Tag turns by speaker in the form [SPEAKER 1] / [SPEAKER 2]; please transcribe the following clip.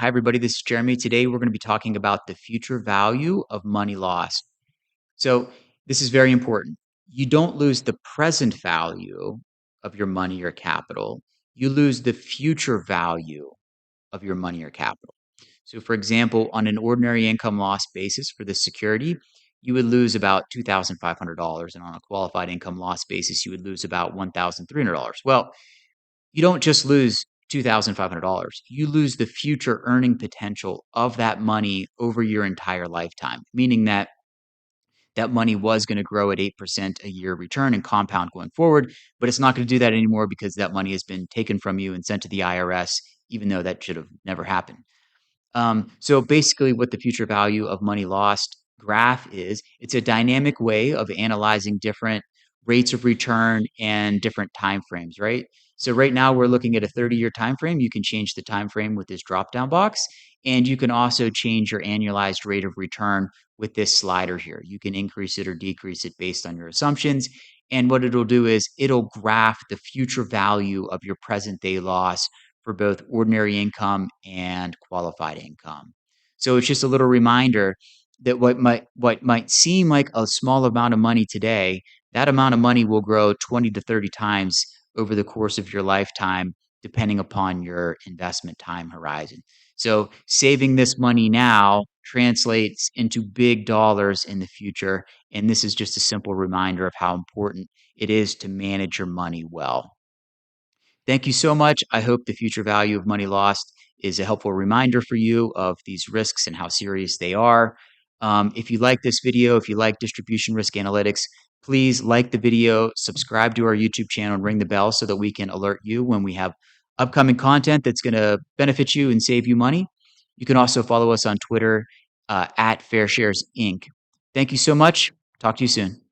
[SPEAKER 1] Hi, everybody. This is Jeremy. Today, we're going to be talking about the future value of money lost. So, this is very important. You don't lose the present value of your money or capital. You lose the future value of your money or capital. So, for example, on an ordinary income loss basis for this security, you would lose about $2,500. And on a qualified income loss basis, you would lose about $1,300. Well, you don't just lose $2,500. You lose the future earning potential of that money over your entire lifetime, meaning that that money was going to grow at 8% a year return and compound going forward, but it's not going to do that anymore because that money has been taken from you and sent to the IRS, even though that should have never happened. So basically, what the future value of money lost graph is, it's a dynamic way of analyzing different rates of return and different time frames, right? So right now we're looking at a 30-year time frame. You can change the time frame with this drop-down box, and you can also change your annualized rate of return with this slider here. You can increase it or decrease it based on your assumptions. And what it'll do is it'll graph the future value of your present day loss for both ordinary income and qualified income. So it's just a little reminder that what might seem like a small amount of money today, that amount of money will grow 20 to 30 times over the course of your lifetime, depending upon your investment time horizon. So saving this money now translates into big dollars in the future. And this is just a simple reminder of how important it is to manage your money well. Thank you so much. I hope the future value of money lost is a helpful reminder for you of these risks and how serious they are. If you like this video, if you like distribution risk analytics, please like the video, subscribe to our YouTube channel, and ring the bell so that we can alert you when we have upcoming content that's going to benefit you and save you money. You can also follow us on Twitter at Fair Shares Inc. Thank you so much. Talk to you soon.